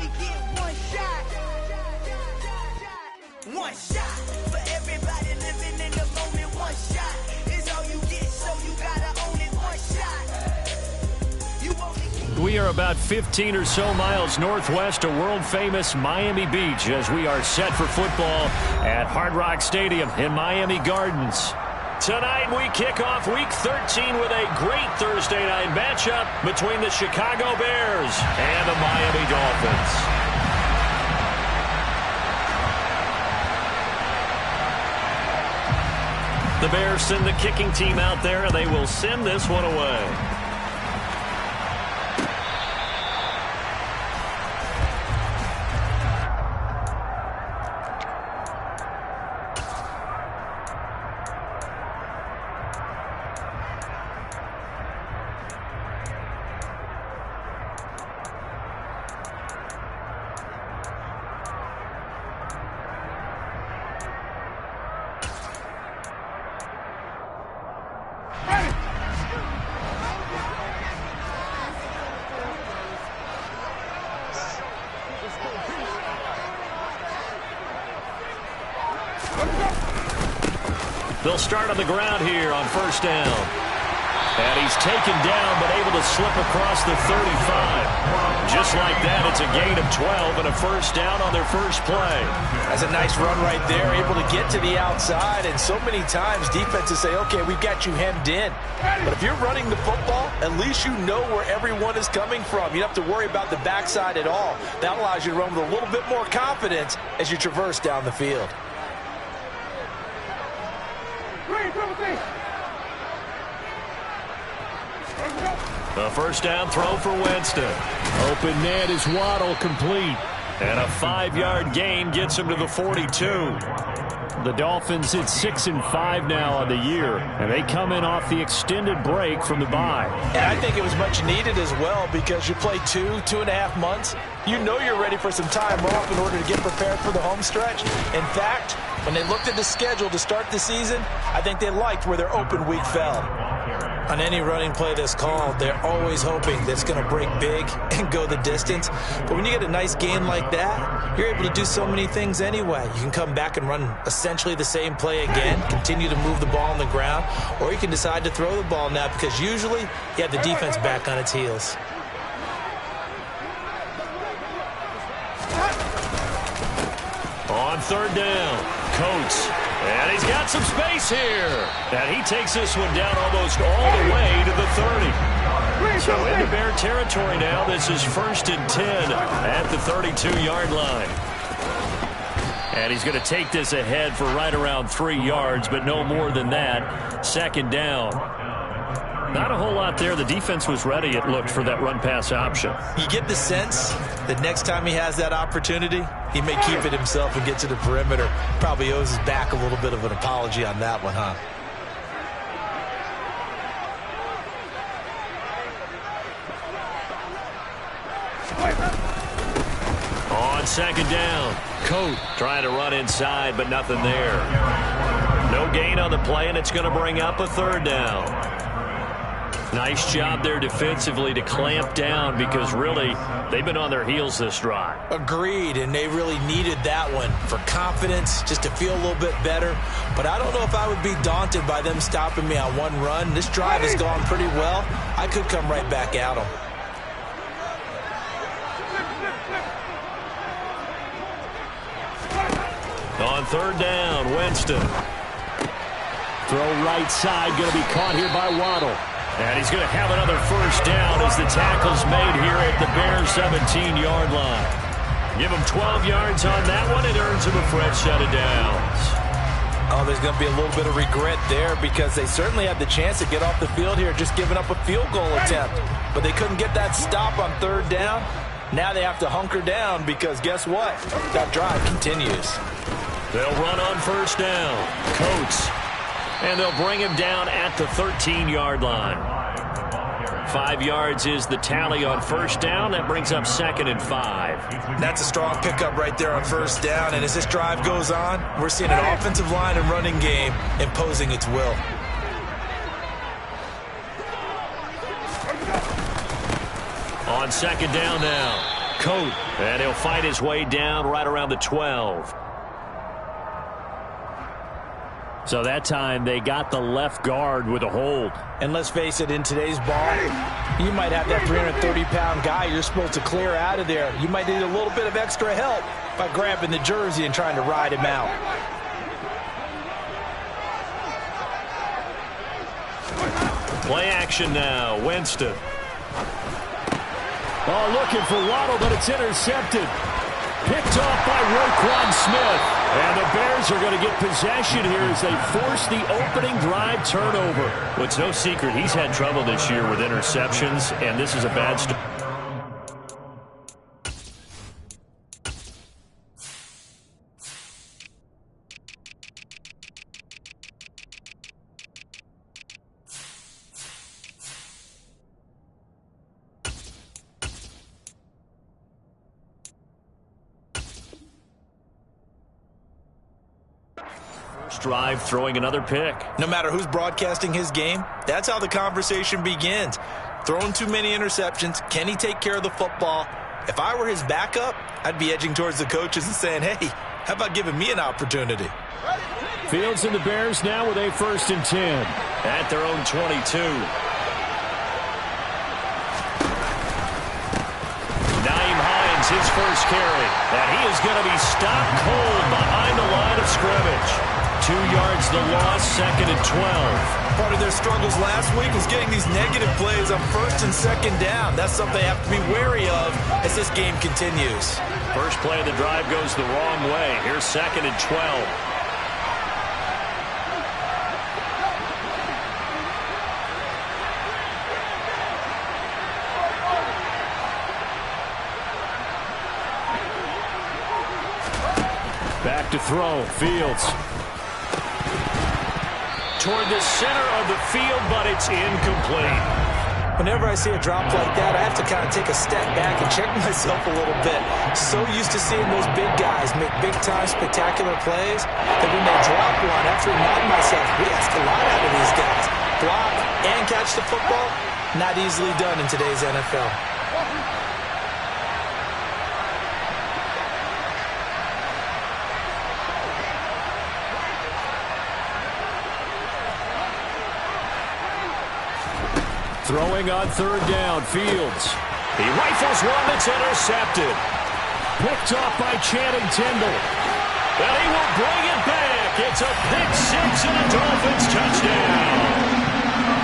only get one shot. One shot for everybody living in the moment. One shot is all you get, so you gotta own it. One shot. You only get. We are about 15 or so miles northwest of world-famous Miami Beach as we are set for football at Hard Rock Stadium in Miami Gardens. Tonight we kick off Week 13 with a great Thursday night matchup between the Chicago Bears and the Miami Dolphins. The Bears send the kicking team out there, and they will send this one away. They'll start on the ground here on first down. And he's taken down but able to slip across the 35. Just like that, it's a gain of 12 and a first down on their first play. That's a nice run right there, able to get to the outside. And so many times defenses say, okay, we've got you hemmed in. But if you're running the football, at least you know where everyone is coming from. You don't have to worry about the backside at all. That allows you to run with a little bit more confidence as you traverse down the field. A first down throw for Winston. Open man is Waddle, complete. And a 5-yard gain gets him to the 42. The Dolphins hit 6-5 now on the year, and they come in off the extended break from the bye. And I think it was much needed as well because you play 2.5 months. You know you're ready for some time off in order to get prepared for the home stretch. In fact, when they looked at the schedule to start the season, I think they liked where their open week fell. On any running play that's called, they're always hoping that it's going to break big and go the distance. But when you get a nice gain like that, you're able to do so many things anyway. You can come back and run essentially the same play again, continue to move the ball on the ground, or you can decide to throw the ball now because usually you have the defense back on its heels. On third down, Coates. And he's got some space here. And he takes this one down almost all the way to the 30. So into Bear territory now. This is 1st and 10 at the 32-yard line. And he's going to take this ahead for right around 3 yards, but no more than that. Second down. Not a whole lot there. The defense was ready, it looked, for that run-pass option. You get the sense that next time he has that opportunity, he may keep it himself and get to the perimeter. Probably owes his back a little bit of an apology on that one, huh? On second down, Coat trying to run inside, but nothing there. No gain on the play, and it's going to bring up a third down. Nice job there defensively to clamp down because really they've been on their heels this drive. Agreed, and they really needed that one for confidence, just to feel a little bit better. But I don't know if I would be daunted by them stopping me on one run. This drive has gone pretty well. I could come right back at them. On third down, Winston. Throw right side, going to be caught here by Waddle. And he's going to have another first down as the tackle's made here at the Bears' 17-yard line. Give him 12 yards on that one. It earns him a fresh set of downs. Oh, there's going to be a little bit of regret there because they certainly had the chance to get off the field here just giving up a field goal attempt. But they couldn't get that stop on third down. Now they have to hunker down because guess what? That drive continues. They'll run on first down. Coates. And they'll bring him down at the 13-yard line. 5 yards is the tally on first down. That brings up 2nd and 5. That's a strong pickup right there on first down. And as this drive goes on, we're seeing an offensive line and running game imposing its will. On second down now, Coat, and he'll fight his way down right around the 12. So that time they got the left guard with a hold. And let's face it, in today's ball, you might have that 330-pound guy you're supposed to clear out of there. You might need a little bit of extra help by grabbing the jersey and trying to ride him out. Play action now. Winston. Oh, looking for Waddle, but it's intercepted. Picked off by Roquan Smith. And the Bears are going to get possession here as they force the opening drive turnover. Well, it's no secret he's had trouble this year with interceptions, and this is a bad start. Drive throwing another pick. No matter who's broadcasting his game, that's how the conversation begins. Throwing too many interceptions, can he take care of the football? If I were his backup, I'd be edging towards the coaches and saying, hey, how about giving me an opportunity? Fields and the Bears now with a 1st and 10 at their own 22. Naeem Hines, his first carry, and he is going to be stopped cold behind the line of scrimmage. 2 yards the loss, 2nd and 12. Part of their struggles last week was getting these negative plays on 1st and 2nd down. That's something they have to be wary of as this game continues. First play of the drive goes the wrong way. Here's 2nd and 12. Back to throw, Fields. Toward the center of the field, but it's incomplete. Whenever I see a drop like that, I have to kind of take a step back and check myself a little bit. So used to seeing those big guys make big-time spectacular plays that when they drop one, I have to remind myself, we ask a lot out of these guys. Block and catch the football, not easily done in today's NFL. Throwing on 3rd down, Fields. He rifles one that's intercepted. Picked off by Channing Tindall. And he will bring it back. It's a pick 6 and a Dolphins touchdown.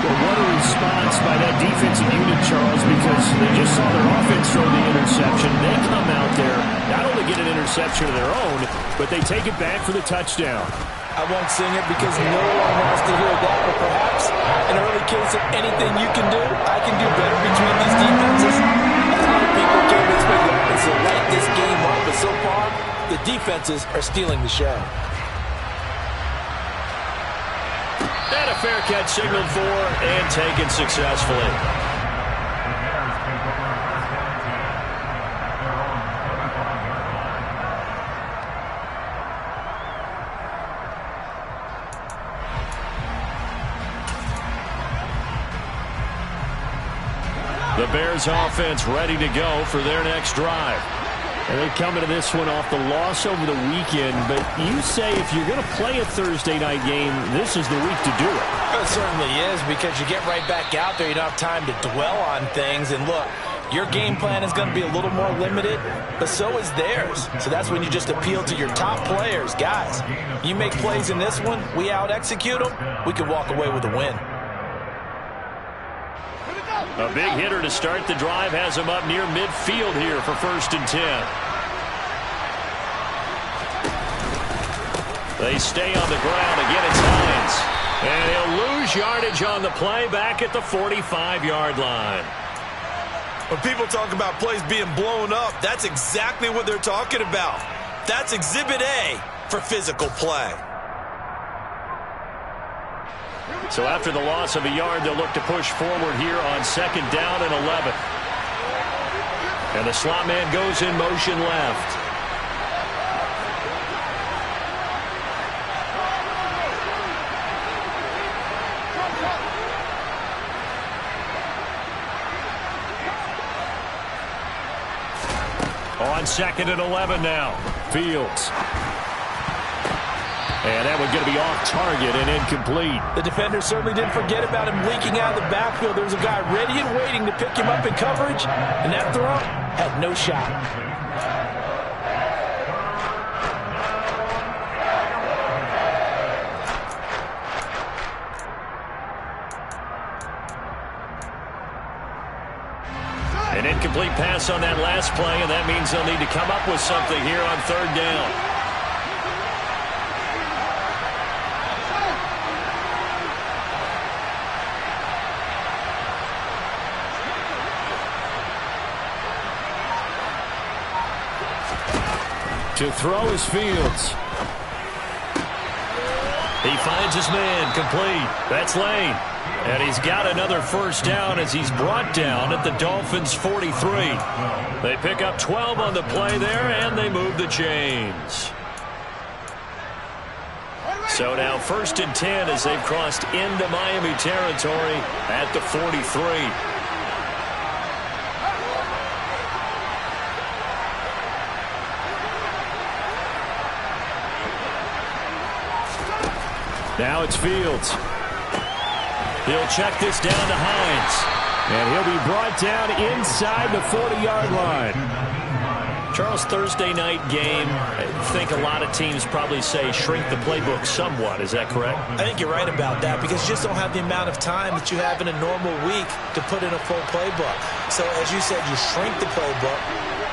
Well, what a response by that defensive unit, Charles, because they just saw their offense throw the interception. They come out there, not only get an interception of their own, but they take it back for the touchdown. I won't sing it because no one wants to hear that, but perhaps an early case of anything you can do, I can do better between these defenses. As many people came to expect the offense to light this game up, but so far, the defenses are stealing the show. And a fair catch signaled for and taken successfully. The Bears offense ready to go for their next drive. And they come into this one off the loss over the weekend, but you say if you're going to play a Thursday night game, this is the week to do it. It certainly is, because you get right back out there. You don't have time to dwell on things. And look, your game plan is going to be a little more limited, but so is theirs. So that's when you just appeal to your top players. Guys, you make plays in this one, we out-execute them, we can walk away with a win. A big hitter to start the drive has him up near midfield here for 1st and 10. They stay on the ground. Again, it's Hines. And he'll lose yardage on the play back at the 45-yard line. When people talk about plays being blown up, that's exactly what they're talking about. That's Exhibit A for physical play. So after the loss of a yard, they'll look to push forward here on 2nd down and 11. And the slot man goes in motion left. On 2nd and 11 now. Fields. And that one's going to be off target and incomplete. The defender certainly didn't forget about him leaking out of the backfield. There was a guy ready and waiting to pick him up in coverage, and that throw had no shot. An incomplete pass on that last play, and that means they'll need to come up with something here on 3rd down. To throw is Fields. He finds his man, complete. That's Lane. And he's got another first down as he's brought down at the Dolphins' 43. They pick up 12 on the play there, and they move the chains. So now 1st and 10 as they've crossed into Miami territory at the 43. Now it's Fields. He'll check this down to Hines. And he'll be brought down inside the 40-yard line. Charles, Thursday night game, I think a lot of teams probably say shrink the playbook somewhat. Is that correct? I think you're right about that because you just don't have the amount of time that you have in a normal week to put in a full playbook. So as you said, you shrink the playbook.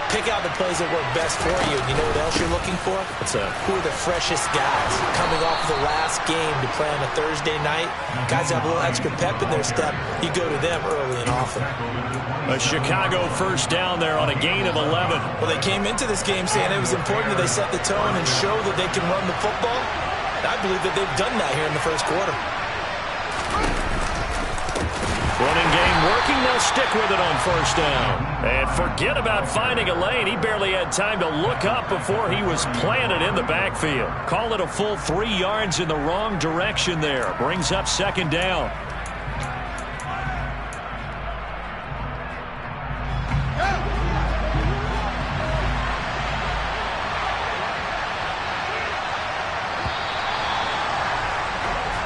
Pick out the plays that work best for you. And you know what else you're looking for? What's that? Who are the freshest guys coming off the last game to play on a Thursday night? Guys have a little extra pep in their step. You go to them early and often. A Chicago first down there on a gain of 11. Well, they came into this game saying it was important that they set the tone and show that they can run the football. And I believe that they've done that here in the first quarter. Running game working. They'll stick with it on 1st down. And forget about finding a lane. He barely had time to look up before he was planted in the backfield. Call it a full 3 yards in the wrong direction there. Brings up 2nd down.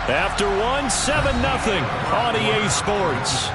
After one, 7-0 on EA Sports.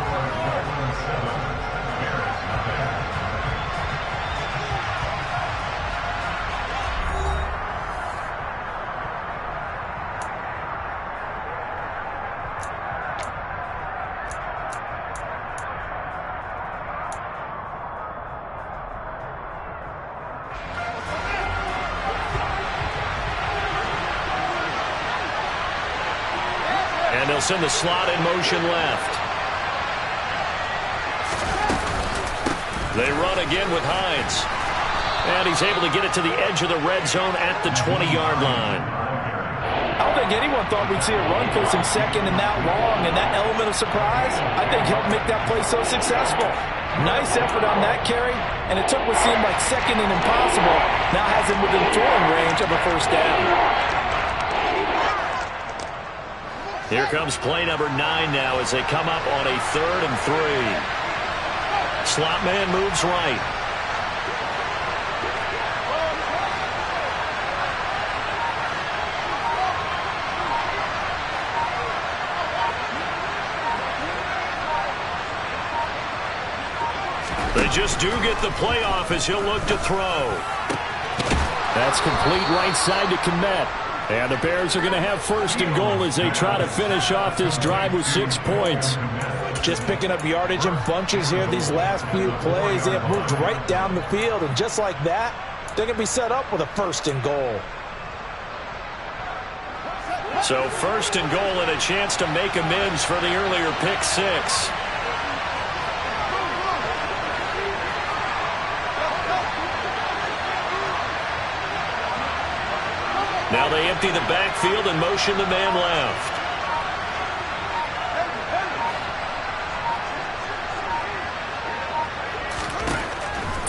And they'll send the slot in motion left. They run again with Hines. And he's able to get it to the edge of the red zone at the 20-yard line. I don't think anyone thought we'd see a run placing 2nd and that long, and that element of surprise, I think, helped make that play so successful. Nice effort on that carry, and it took what seemed like 2nd and impossible, now has him within throwing range of a first down. Here comes play number 9 now as they come up on a 3rd and 3. Slot man moves right. They just do get the playoff as he'll look to throw. That's complete right side to Kmet. And the Bears are going to have 1st and goal as they try to finish off this drive with 6 points. Just picking up yardage in bunches here these last few plays. They have moved right down the field, and just like that, they're going to be set up with a 1st and goal. So 1st and goal and a chance to make amends for the earlier pick 6. Now they empty the backfield and motion the man left.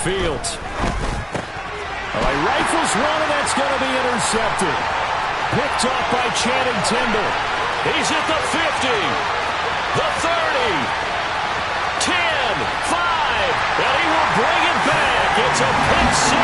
Fields. All right, rifles one, and that's going to be intercepted. Picked off by Channing Tindall. He's at the 50, the 30, 10, 5, and he will bring it back. It's a pick 6.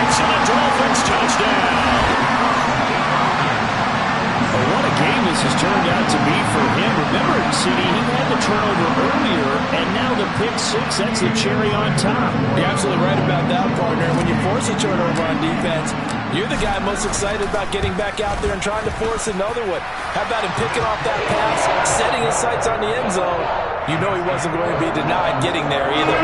this has turned out to be for him. Remember, CD, he had the turnover earlier, and now the pick six, that's the cherry on top. You're absolutely right about that, partner. When you force a turnover on defense, you're the guy most excited about getting back out there and trying to force another one. How about him picking off that pass, setting his sights on the end zone? You know he wasn't going to be denied getting there either.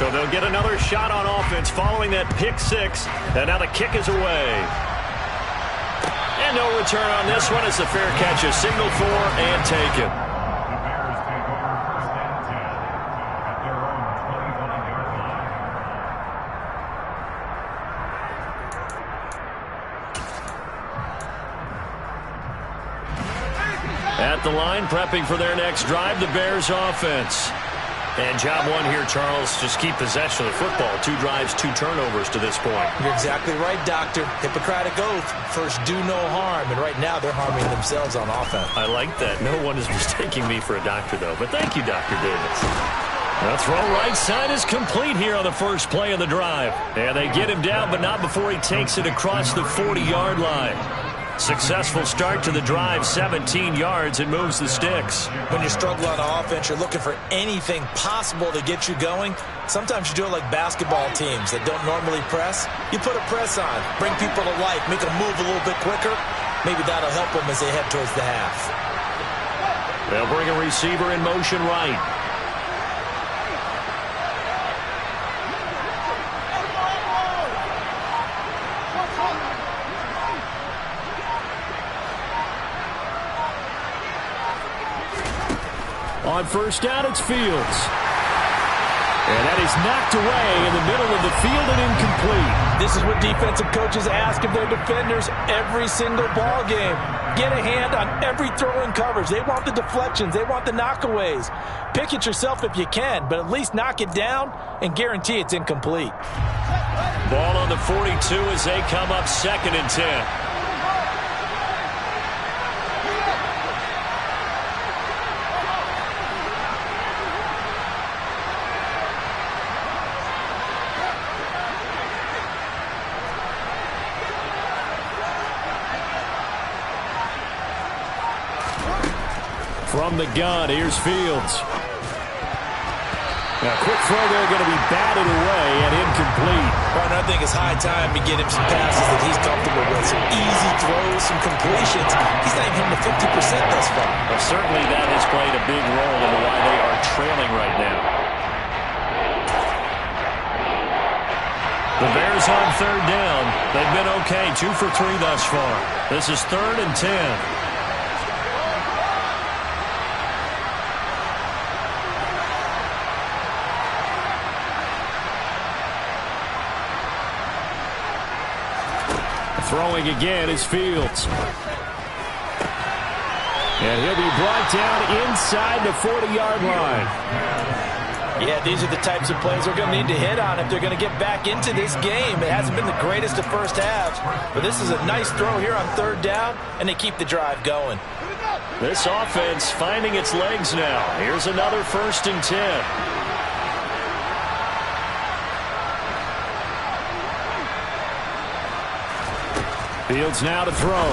So they'll get another shot on offense following that pick six. And now the kick is away. And no return on this one. It's a fair catch, a signal for and taken. The Bears take over first and 10 at their own 21-yard line. At the line, prepping for their next drive, the Bears offense. And job one here, Charles, just keep possession of the football. 2 drives, 2 turnovers to this point. You're exactly right, Doctor. Hippocratic oath, first do no harm. And right now they're harming themselves on offense. I like that. No one is mistaking me for a doctor, though. But thank you, Dr. Davis. The throw right side is complete here on the first play of the drive. And they get him down, but not before he takes it across the 40-yard line. Successful start to the drive, 17 yards, and moves the sticks. When you struggle on offense, you're looking for anything possible to get you going. Sometimes you do it like basketball teams that don't normally press. You put a press on, bring people to life, make them move a little bit quicker. Maybe that'll help them as they head towards the half. They'll bring a receiver in motion right. On first down, it's Fields. And that is knocked away in the middle of the field and incomplete. This is what defensive coaches ask of their defenders every single ball game. Get a hand on every throw in coverage. They want the deflections. They want the knockaways. Pick it yourself if you can, but at least knock it down and guarantee it's incomplete. Ball on the 42 as they come up 2nd and 10. From the gun, here's Fields. Now, quick throw there, going to be batted away and incomplete. Right, I think it's high time to get him some passes that he's comfortable with. Some easy throws, some completions. He's not even hitting the 50% thus far. Well, certainly that has played a big role in why they are trailing right now. The Bears on 3rd down. They've been okay, 2 for 3 thus far. This is 3rd and 10. Throwing again is Fields. And he'll be brought down inside the 40-yard line. Yeah, these are the types of plays they're going to need to hit on if they're going to get back into this game. It hasn't been the greatest of first halves, but this is a nice throw here on 3rd down, and they keep the drive going. This offense finding its legs now. Here's another 1st and 10. Fields now to throw.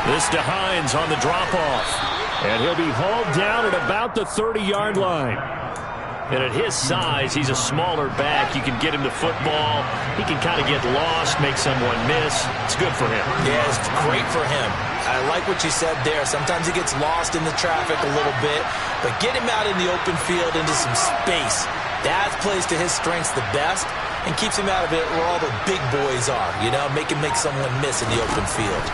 This to Hines on the drop-off. And he'll be hauled down at about the 30-yard line. And at his size, he's a smaller back. You can get him to football. He can kind of get lost, make someone miss. It's good for him. Yeah, it's great for him. I like what you said there. Sometimes he gets lost in the traffic a little bit. But get him out in the open field into some space. That plays to his strengths the best and keeps him out of it where all the big boys are. You know, make someone miss in the open field.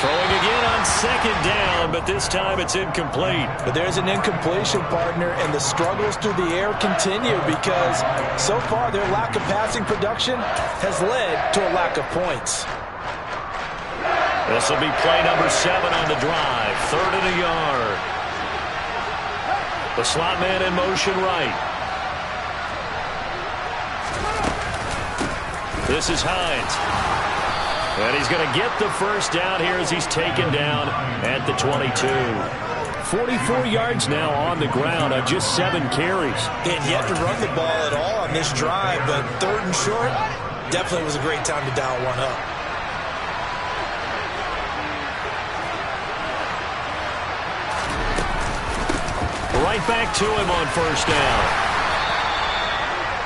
Throwing again on 2nd down, but this time it's incomplete. But there's an incompletion, partner, and the struggles through the air continue because so far their lack of passing production has led to a lack of points. This will be play number 7 on the drive. 3rd and a yard. The slot man in motion right. This is Hines. And he's going to get the first down here as he's taken down at the 22. 44 yards now on the ground on just 7 carries. They had yet to run the ball at all on this drive, but 3rd and short definitely was a great time to dial one up. Right back to him on 1st down.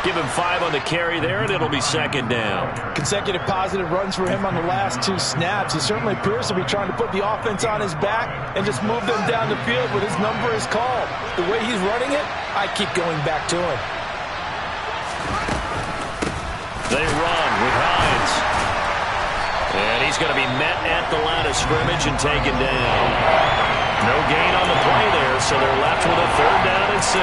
Give him 5 on the carry there, and it'll be 2nd down. Consecutive positive runs for him on the last 2 snaps. He certainly appears to be trying to put the offense on his back and just move them down the field, but his number is called. The way he's running it, I keep going back to him. They run with Hines. And he's going to be met at the line of scrimmage and taken down. No gain on the play there, so they're left with a 3rd down and 6.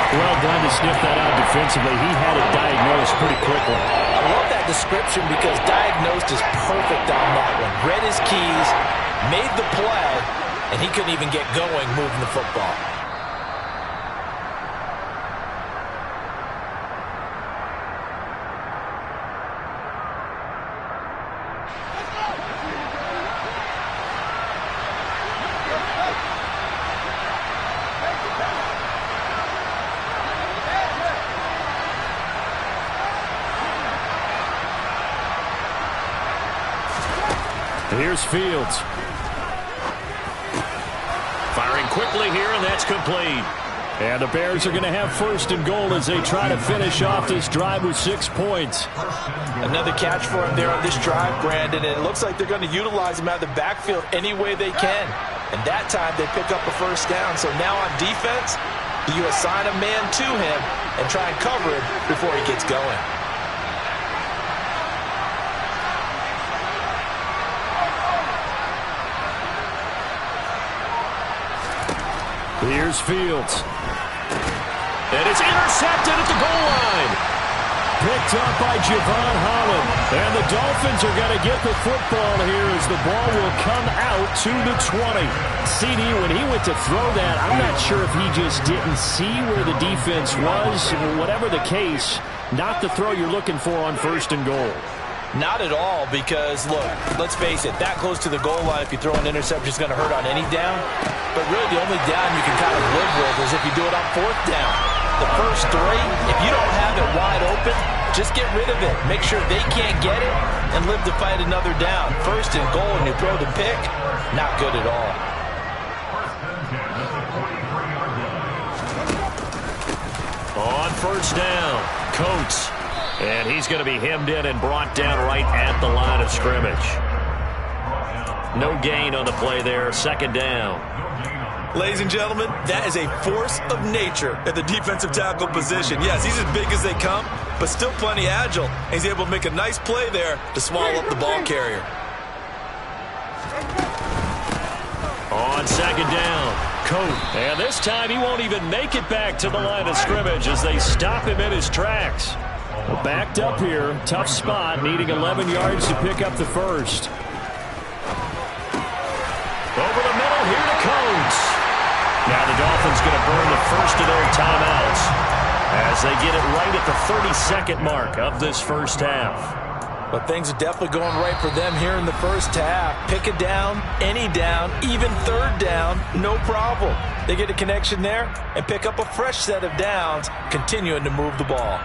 Well done to sniff that out defensively. He had it diagnosed pretty quickly. I love that description because diagnosed is perfect on that one. Read his keys, made the play, and he couldn't even get going moving the football. Here's Fields. Firing quickly here, and that's complete. And the Bears are going to have 1st and goal as they try to finish off this drive with 6 points. Another catch for him there on this drive, Brandon, and it looks like they're going to utilize him out of the backfield any way they can. And that time they pick up a 1st down. So now on defense, you assign a man to him and try and cover him before he gets going. Here's Fields. And it's intercepted at the goal line. Picked up by Javon Holland. And the Dolphins are going to get the football here as the ball will come out to the 20. CD, when he went to throw that, I'm not sure if he just didn't see where the defense was. Whatever the case, not the throw you're looking for on 1st and goal. Not at all, because, look, let's face it, that close to the goal line, if you throw an interception, it's going to hurt on any down. But really, the only down you can kind of live with is if you do it on 4th down. The first 3, if you don't have it wide open, just get rid of it. Make sure they can't get it and live to fight another down. 1st and goal, and you throw the pick, not good at all. On 1st down, Coates. And he's going to be hemmed in and brought down right at the line of scrimmage. No gain on the play there, 2nd down. Ladies and gentlemen, that is a force of nature at the defensive tackle position. Yes, he's as big as they come, but still plenty agile. He's able to make a nice play there to swallow up the ball carrier. On 2nd down, Coates. And this time he won't even make it back to the line of scrimmage as they stop him in his tracks. Well, backed up here, tough spot, needing 11 yards to pick up the 1st. Over the middle, here to Coates. Now the Dolphins going to burn the 1st of their timeouts as they get it right at the 32nd mark of this 1st half. But things are definitely going right for them here in the 1st half. Pick a down, any down, even 3rd down, no problem. They get a connection there and pick up a fresh set of downs, continuing to move the ball.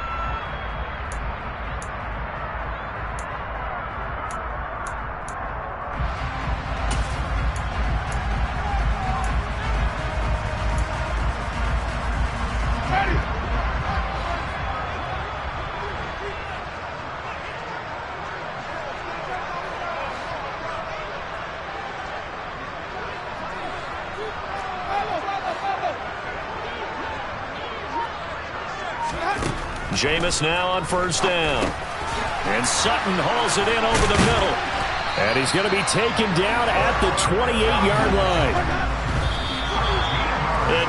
Jameis now on 1st down. And Sutton hauls it in over the middle. And he's going to be taken down at the 28-yard line.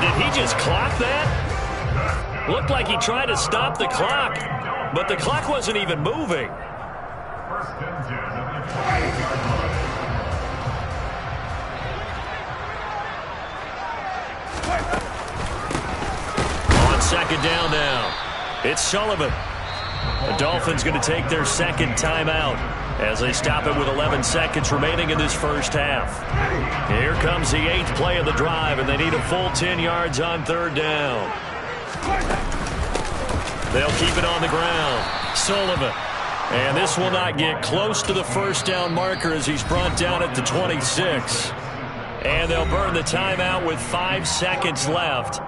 Did he just clock that? Looked like he tried to stop the clock, but the clock wasn't even moving. 1st and 10 at the 28-yard line. On 2nd down now, it's Sullivan. The Dolphins going to take their 2nd timeout. as they stop it with 11 seconds remaining in this first half. Here comes the 8th play of the drive, and they need a full 10 yards on 3rd down. They'll keep it on the ground. Sullivan. And this will not get close to the first down marker as he's brought down at the 26. And they'll burn the timeout with 5 seconds left.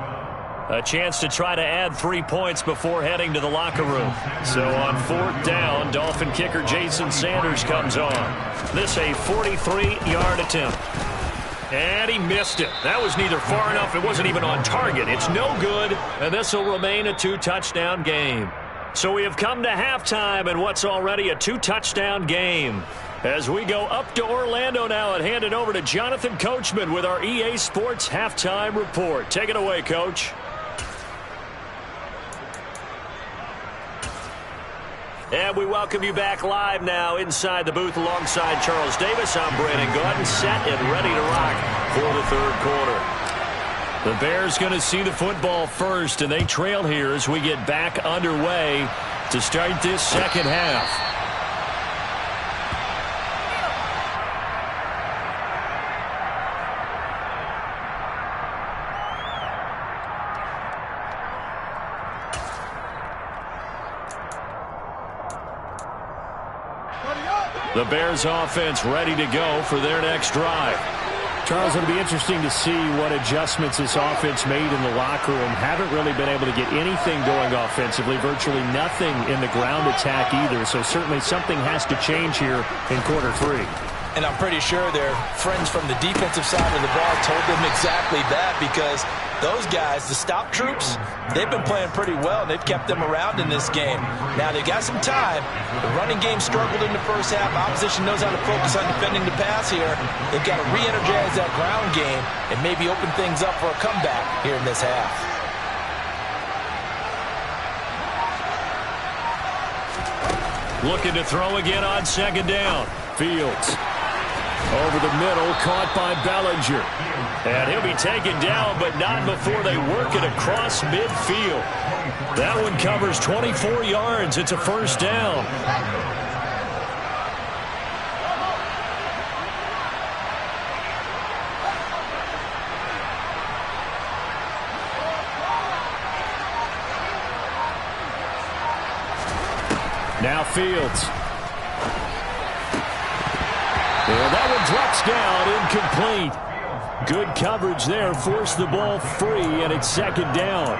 A chance to try to add 3 points before heading to the locker room. So on 4th down, Dolphin kicker Jason Sanders comes on. This a 43-yard attempt. And he missed it. That was neither far enough. It wasn't even on target. It's no good, and this will remain a 2-touchdown game. So we have come to halftime in what's already a 2-touchdown game. As we go up to Orlando now and hand it over to Jonathan Coachman with our EA Sports Halftime Report. Take it away, Coach. And we welcome you back live now inside the booth alongside Charles Davis. I'm Brandon Gordon, set and ready to rock for the 3rd quarter. The Bears going to see the football first, and they trail here as we get back underway to start this second half. The Bears offense ready to go for their next drive. Charles, it'll be interesting to see what adjustments this offense made in the locker room. Haven't really been able to get anything going offensively, virtually nothing in the ground attack either. So certainly something has to change here in quarter 3. And I'm pretty sure their friends from the defensive side of the ball told them exactly that, because those guys, the stop troops, they've been playing pretty well, and they've kept them around in this game. Now, they've got some time. The running game struggled in the first half. Opposition knows how to focus on defending the pass here. They've got to re-energize that ground game and maybe open things up for a comeback here in this half. Looking to throw again on 2nd down. Fields. Over the middle, caught by Bellinger. And he'll be taken down, but not before they work it across midfield. That one covers 24 yards. It's a 1st down. Now Fields. And that one drops down, incomplete. Good coverage there, forced the ball free, and it's 2nd down.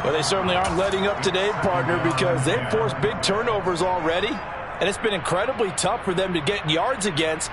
Well, they certainly aren't letting up today, partner, because they've forced big turnovers already, and it's been incredibly tough for them to get yards against.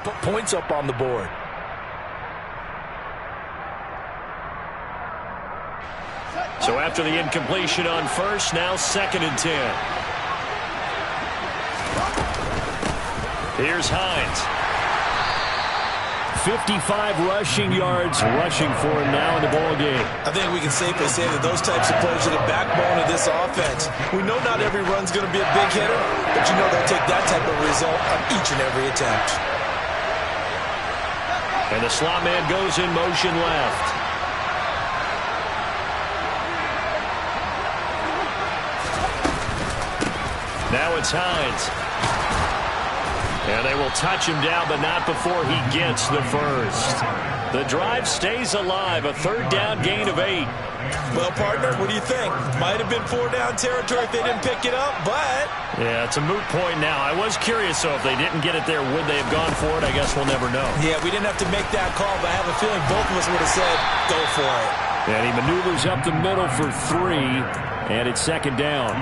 Put points up on the board. So after the incompletion on 1st, now 2nd and 10. Here's Hines. 55 rushing yards rushing for him now in the ball game. I think we can safely say that those types of players are the backbone of this offense. We know not every run's going to be a big hitter, but you know they'll take that type of result on each and every attempt. And the slot man goes in motion left. Now it's Hines. And they will touch him down, but not before he gets the first. The drive stays alive, a 3rd down gain of 8. Well, partner, what do you think? Might have been 4-down territory if they didn't pick it up, but... Yeah, it's a moot point now. I was curious, so if they didn't get it there, would they have gone for it? I guess we'll never know. Yeah, we didn't have to make that call, but I have a feeling both of us would have said, go for it. And he maneuvers up the middle for 3. And it's second down.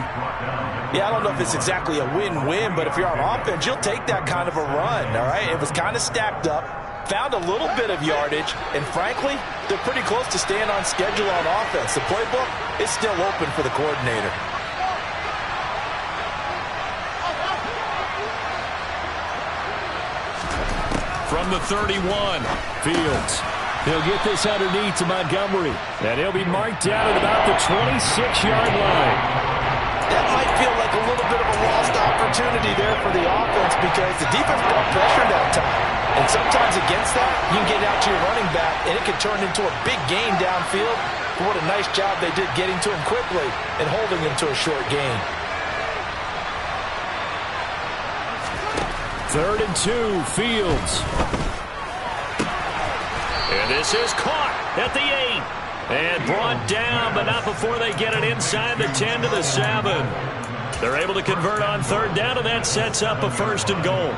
Yeah, I don't know if it's exactly a win-win, but if you're on offense, you'll take that kind of a run, all right? It was kind of stacked up, found a little bit of yardage, and frankly, they're pretty close to staying on schedule on offense. The playbook is still open for the coordinator. From the 31, Fields. He'll get this underneath to Montgomery, and he'll be marked down at about the 26-yard line. That might feel like a little bit of a lost opportunity there for the offense because the defense got pressure that time. And sometimes against that, you can get out to your running back, and it can turn into a big gain downfield. But what a nice job they did getting to him quickly and holding him to a short gain. 3rd and 2, Fields. and this is caught at the 8. And brought down, but not before they get it inside the 10 to the 7. They're able to convert on 3rd down, and that sets up a 1st and goal.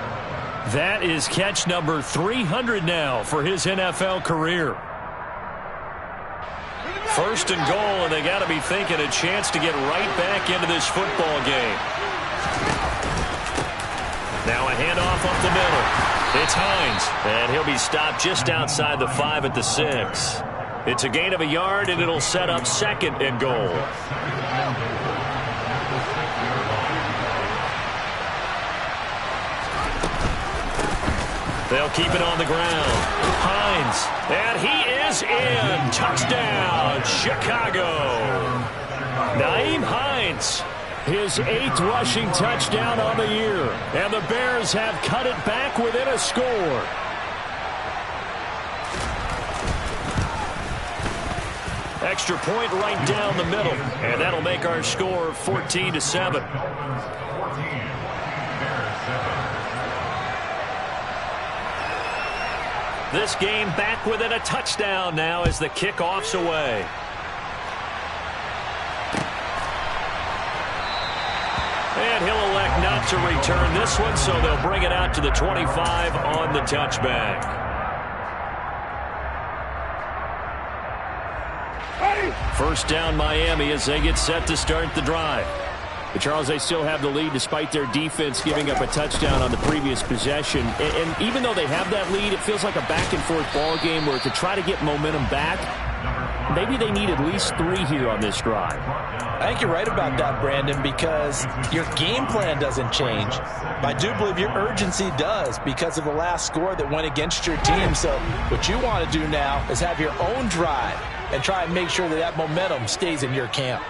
That is catch number 300 now for his NFL career. 1st and goal, and they got to be thinking a chance to get right back into this football game. Now a handoff up the middle. It's Hines, and he'll be stopped just outside the 5 at the 6. It's a gain of a yard, and it'll set up 2nd and goal. They'll keep it on the ground. Hines, and he is in. Touchdown, Chicago. Nyheim Hines. His 8th rushing touchdown on the year. And the Bears have cut it back within a score. Extra point right down the middle. And that'll make our score 14-7. This game back within a touchdown now as the kickoff's away. And he'll elect not to return this one, so they'll bring it out to the 25 on the touchback. First down Miami as they get set to start the drive. But Charles, they still have the lead despite their defense giving up a touchdown on the previous possession. And even though they have that lead, it feels like a back-and-forth ball game where to try to get momentum back, maybe they need at least 3 here on this drive. I think you're right about that, Brandon, because your game plan doesn't change. I do believe your urgency does because of the last score that went against your team. So what you want to do now is have your own drive and try and make sure that that momentum stays in your camp.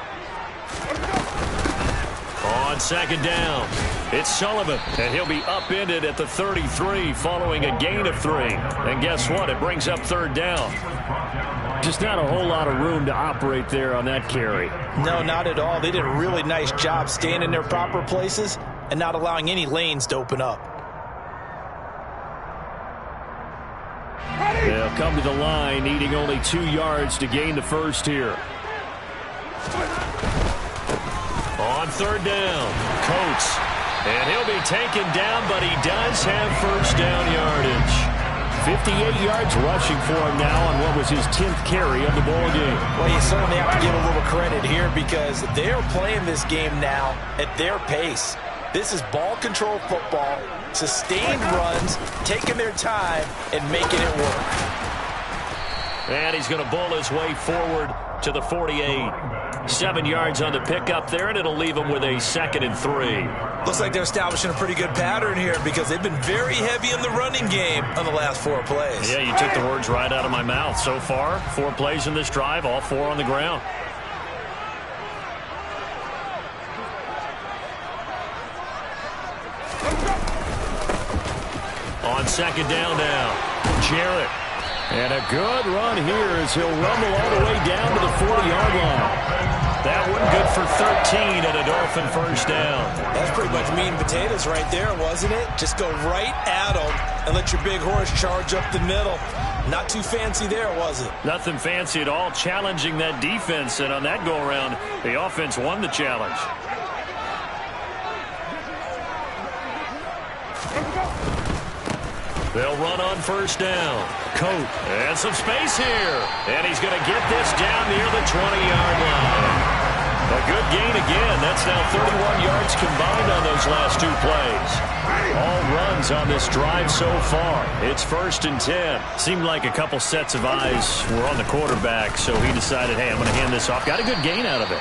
On 2nd down, it's Sullivan, and he'll be upended at the 33 following a gain of 3. And guess what? It brings up 3rd down. Just not a whole lot of room to operate there on that carry. No, not at all. They did a really nice job staying in their proper places and not allowing any lanes to open up. They'll come to the line, needing only 2 yards to gain the 1st here. On 3rd down, Coates. And he'll be taken down, but he does have 1st down yardage. 58 yards rushing for him now on what was his 10th carry of the ball game. Well, you certainly have to give a little credit here because they're playing this game now at their pace. This is ball control football, sustained runs, taking their time, and making it work. And he's going to bull his way forward to the 48. 7 yards on the pickup there, and it'll leave him with a 2nd and 3. Looks like they're establishing a pretty good pattern here because they've been very heavy in the running game on the last 4 plays. Yeah, you took the words right out of my mouth. So far, 4 plays in this drive, all 4 on the ground. On 2nd down now, Jarrett. And a good run here as he'll rumble all the way down to the 40-yard line. That one good for 13 and a Dolphin 1st down. That's pretty much meat and potatoes right there, wasn't it? Just go right at them and let your big horse charge up the middle. Not too fancy there, was it? Nothing fancy at all, challenging that defense. And on that go-around, the offense won the challenge. They'll run on 1st down. Coat. And some space here. And he's going to get this down near the 20-yard line. A good gain again. That's now 31 yards combined on those last two plays. All runs on this drive so far. It's 1st and 10. Seemed like a couple sets of eyes were on the quarterback, so he decided, hey, I'm going to hand this off. Got a good gain out of it.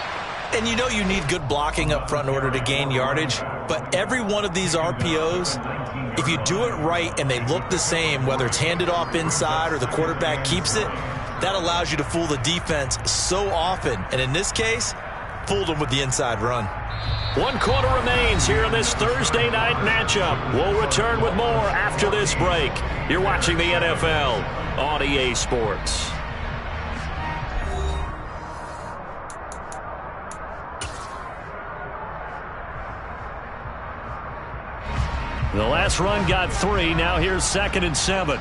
And you know you need good blocking up front in order to gain yardage, but every one of these RPOs, if you do it right and they look the same, whether it's handed off inside or the quarterback keeps it, that allows you to fool the defense so often. And in this case, fooled them with the inside run. 1 quarter remains here in this Thursday night matchup. We'll return with more after this break. You're watching the NFL on EA Sports. The last run got 3. Now here's 2nd and 7.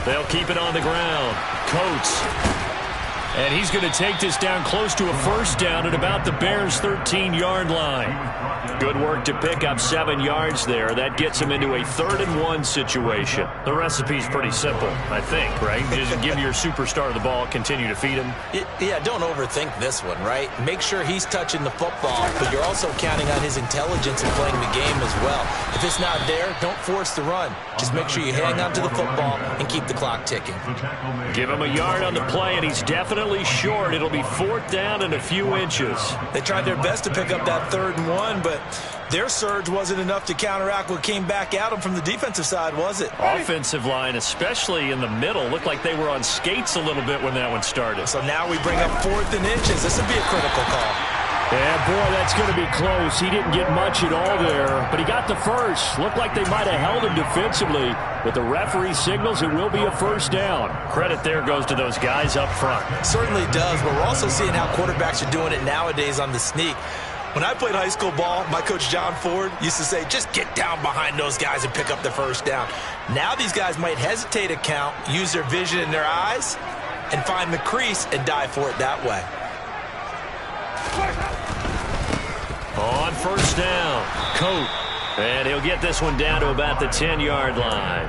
They'll keep it on the ground. Coates. And he's going to take this down close to a first down at about the Bears' 13-yard line. Good work to pick up 7 yards there. That gets him into a 3rd and 1 situation. The recipe's pretty simple, I think, right? Just give your superstar the ball, continue to feed him. Yeah, don't overthink this one, right? Make sure he's touching the football, but you're also counting on his intelligence in playing the game as well. If it's not there, don't force the run. Just make sure you hang on to the football and keep the clock ticking. Give him a yard on the play, and he's definitely short. It'll be 4th down and a few inches. They tried their best to pick up that 3rd and 1, but their surge wasn't enough to counteract what came back at them from the defensive side, was it? Offensive line, especially in the middle, looked like they were on skates a little bit when that one started. So now we bring up 4th and inches. This would be a critical call. Yeah, boy, that's going to be close. He didn't get much at all there, but he got the first. Looked like they might have held him defensively, but the referee signals it will be a first down. Credit there goes to those guys up front. Certainly does, but we're also seeing how quarterbacks are doing it nowadays on the sneak. When I played high school ball, my coach John Ford used to say, just get down behind those guys and pick up the first down. Now these guys might hesitate to count, use their vision in their eyes, and find the crease and dive for it that way. On first down, Coat. And he'll get this one down to about the 10-yard line.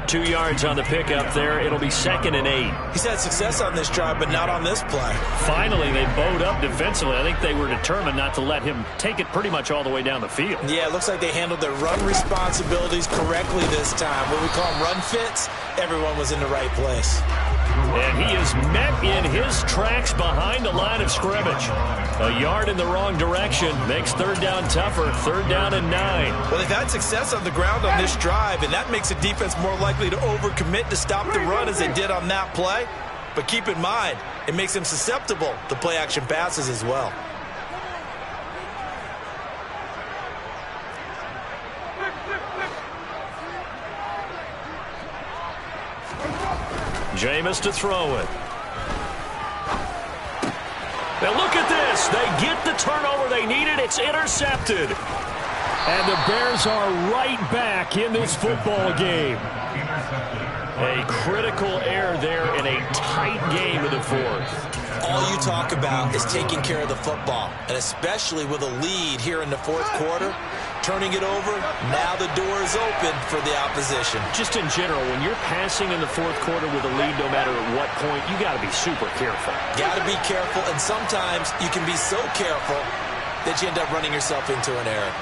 2 yards on the pickup there. It'll be 2nd and 8. He's had success on this drive, but not on this play. Finally, they bowed up defensively. I think they were determined not to let him take it pretty much all the way down the field. Yeah, it looks like they handled their run responsibilities correctly this time. What we call them run fits, everyone was in the right place. And he is met in his tracks behind the line of scrimmage. A yard in the wrong direction makes 3rd down tougher. 3rd down and 9. Well, they've had success on the ground on this drive, and that makes a defense more likely to overcommit to stop the run as they did on that play. But keep in mind, it makes them susceptible to play-action passes as well. Jameis to throw it. Now look at this. They get the turnover they needed. It's intercepted. And the Bears are right back in this football game. A critical error there in a tight game in the 4th. All you talk about is taking care of the football, and especially with a lead here in the 4th quarter. Turning it over, now the door is open for the opposition. Just in general, when you're passing in the 4th quarter with a lead, no matter at what point, you got to be super careful. Got to be careful, and sometimes you can be so careful that you end up running yourself into an error.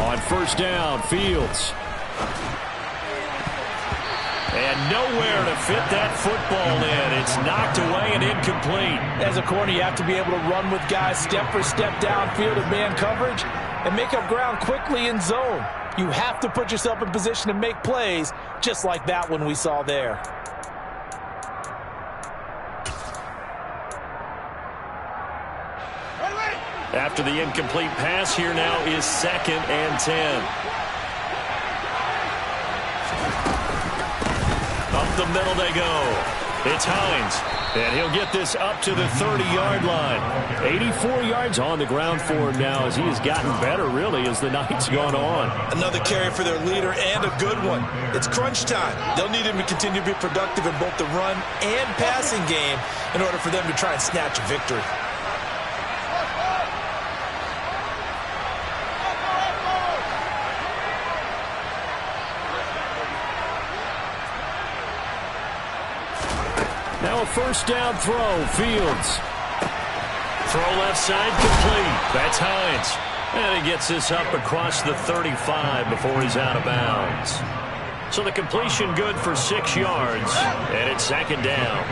On first down, Fields. And nowhere to fit that football in. It's knocked away and incomplete. As a corner, you have to be able to run with guys step for step downfield in man coverage and make up ground quickly in zone. You have to put yourself in position to make plays, just like that one we saw there. After the incomplete pass, here now is 2nd and 10. Up the middle they go. It's Hines. And he'll get this up to the 30-yard line. 84 yards on the ground for him now as he has gotten better, really, as the night's gone on. Another carry for their leader and a good one. It's crunch time. They'll need him to continue to be productive in both the run and passing game in order for them to try and snatch a victory. first down throw. Fields. Throw left side complete. That's Hines. And he gets this up across the 35 before he's out of bounds. So the completion good for 6 yards. And it's second down.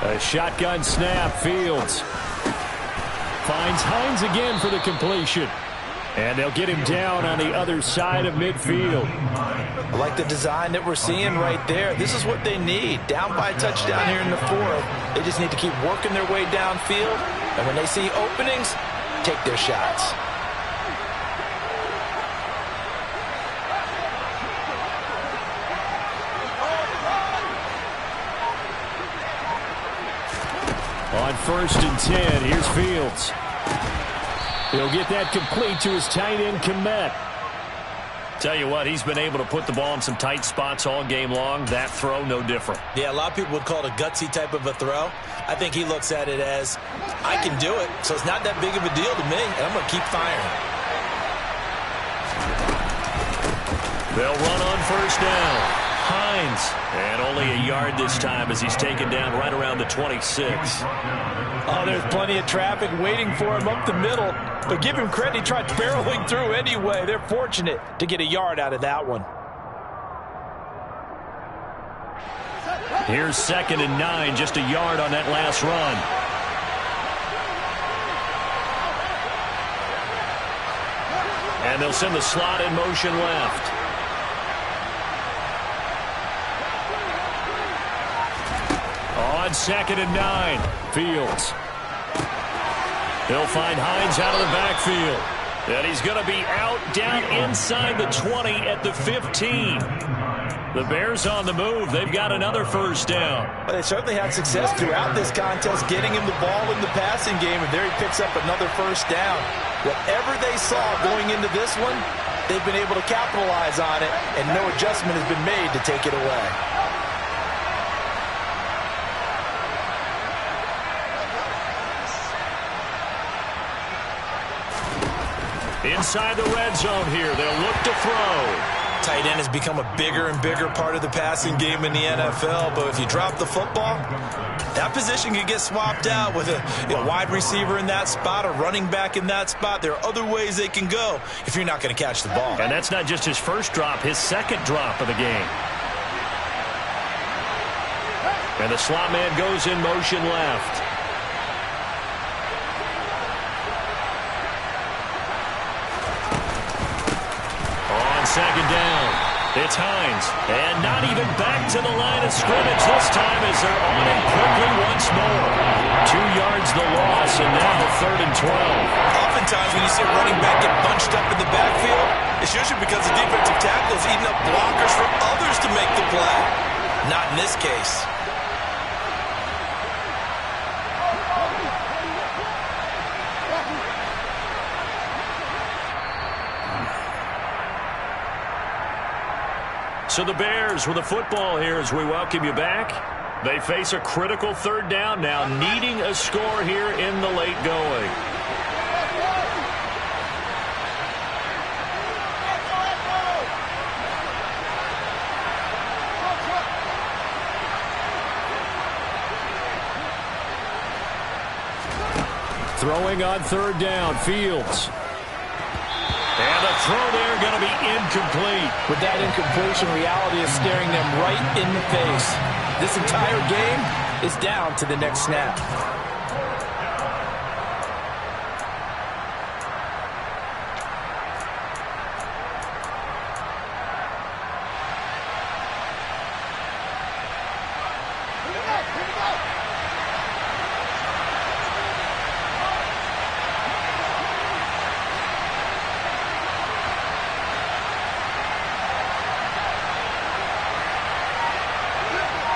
A shotgun snap. Fields finds Hines again for the completion. And they'll get him down on the other side of midfield. I like the design that we're seeing right there. This is what they need. Down by a touchdown here in the 4th. They just need to keep working their way downfield. And when they see openings, take their shots. On 1st and 10, here's Fields. He'll get that complete to his tight end, Kmet. Tell you what, he's been able to put the ball in some tight spots all game long. That throw, no different. Yeah, a lot of people would call it a gutsy type of a throw. I think he looks at it as, I can do it, so it's not that big of a deal to me, and I'm going to keep firing. They'll run on first down. Hines. And only a yard this time as he's taken down right around the 26. Oh, there's plenty of traffic waiting for him up the middle. But give him credit, he tried barreling through anyway. They're fortunate to get a yard out of that one. Here's 2nd and 9, just a yard on that last run. And they'll send the slot in motion left. On 2nd and 9, Fields. He'll find Hines out of the backfield. And he's going to be out down inside the 20 at the 15. The Bears on the move. They've got another first down. Well, they certainly had success throughout this contest getting him the ball in the passing game, and there he picks up another first down. Whatever they saw going into this one, they've been able to capitalize on it, and no adjustment has been made to take it away. Inside the red zone here, they'll look to throw. Tight end has become a bigger and bigger part of the passing game in the NFL, but if you drop the football, that position can get swapped out with a wide receiver in that spot, a running back in that spot. There are other ways they can go if you're not going to catch the ball. And that's not just his first drop, his second drop of the game. And the slot man goes in motion left. Second down. It's Hines. And not even back to the line of scrimmage this time as they're on him quickly once more. 2 yards the loss, and now 3rd and 12. Oftentimes when you see a running back get bunched up in the backfield, it's usually because the defensive tackle is eating up blockers from others to make the play. Not in this case. So the Bears with the football here as we welcome you back. They face a critical 3rd down now, needing a score here in the late going. Throwing on 3rd down, Fields. And the throw there going to be incomplete. With that incompletion, reality is staring them right in the face. This entire game is down to the next snap.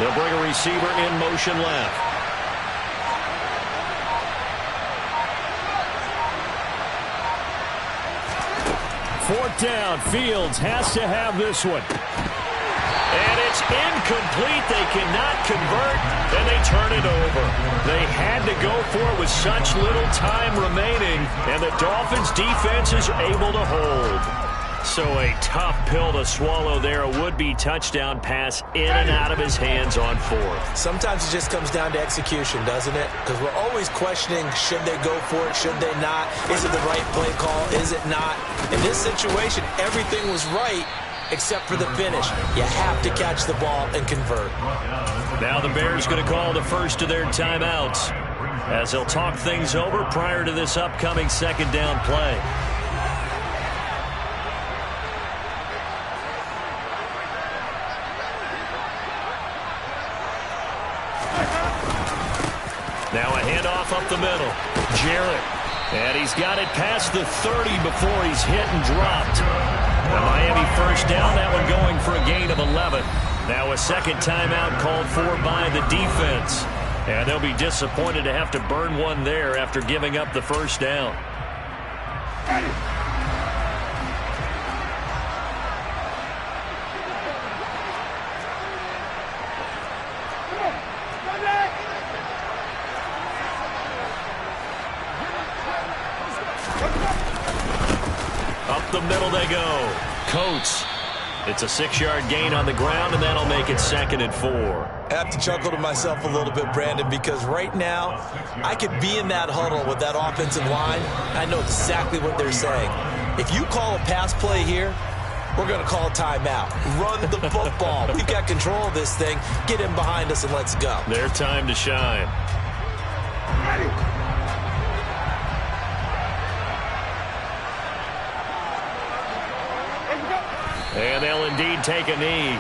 They'll bring a receiver in motion left. Fourth down. Fields has to have this one. And It's incomplete. They cannot convert, and they turn it over. They had to go for it with such little time remaining, and the Dolphins' defense is able to hold. So a tough pill to swallow there. A would-be touchdown pass in and out of his hands on fourth. Sometimes it just comes down to execution, doesn't it? Because we're always questioning, should they go for it, should they not? Is it the right play call, is it not? In this situation, everything was right except for the finish. You have to catch the ball and convert. Now the Bears going to call the first of their timeouts as they'll talk things over prior to this upcoming second down play. Now a handoff up the middle. Jarrett. And he's got it past the 30 before he's hit and dropped. A Miami first down, that one going for a gain of 11. Now a second timeout called for by the defense. And they'll be disappointed to have to burn one there after giving up the first down. Up the middle they go. Coates. It's a 6-yard gain on the ground, and that'll make it 2nd and 4. I have to chuckle to myself a little bit, Brandon, because right now I could be in that huddle with that offensive line. I know exactly what they're saying. If you call a pass play here, we're going to call a timeout. Run the football. We've got control of this thing. Get in behind us and let's go. Their time to shine. And they'll indeed take a knee.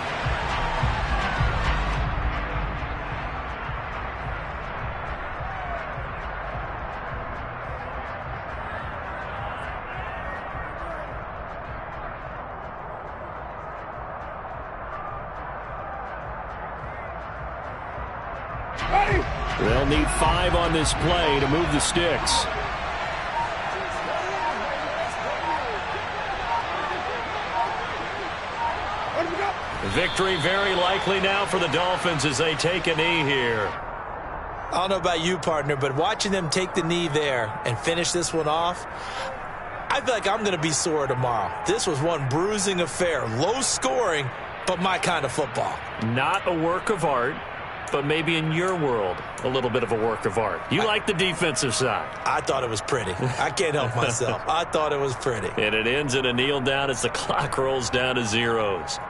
They'll need 5 on this play to move the sticks. Victory very likely now for the Dolphins as they take a knee here. I don't know about you, partner, but watching them take the knee there and finish this one off, I feel like I'm going to be sore tomorrow. This was one bruising affair. Low scoring, but my kind of football. Not a work of art, but maybe in your world, a little bit of a work of art. You like the defensive side. I thought it was pretty. I can't help myself. I thought it was pretty. And it ends in a kneel down as the clock rolls down to zeros.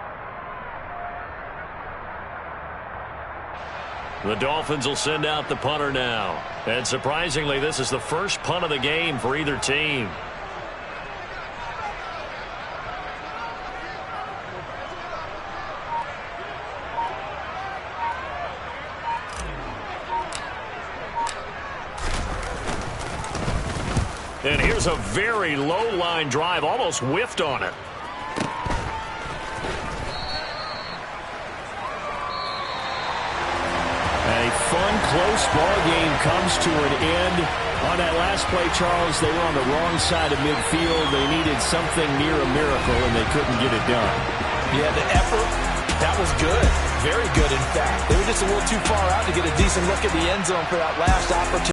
The Dolphins will send out the punter now. And surprisingly, this is the first punt of the game for either team. And here's a very low line drive, almost whiffed on it. A fun, close ball game comes to an end. On that last play, Charles, they were on the wrong side of midfield. They needed something near a miracle, and they couldn't get it done. Yeah, the effort, that was good. Very good, in fact. They were just a little too far out to get a decent look at the end zone for that last opportunity.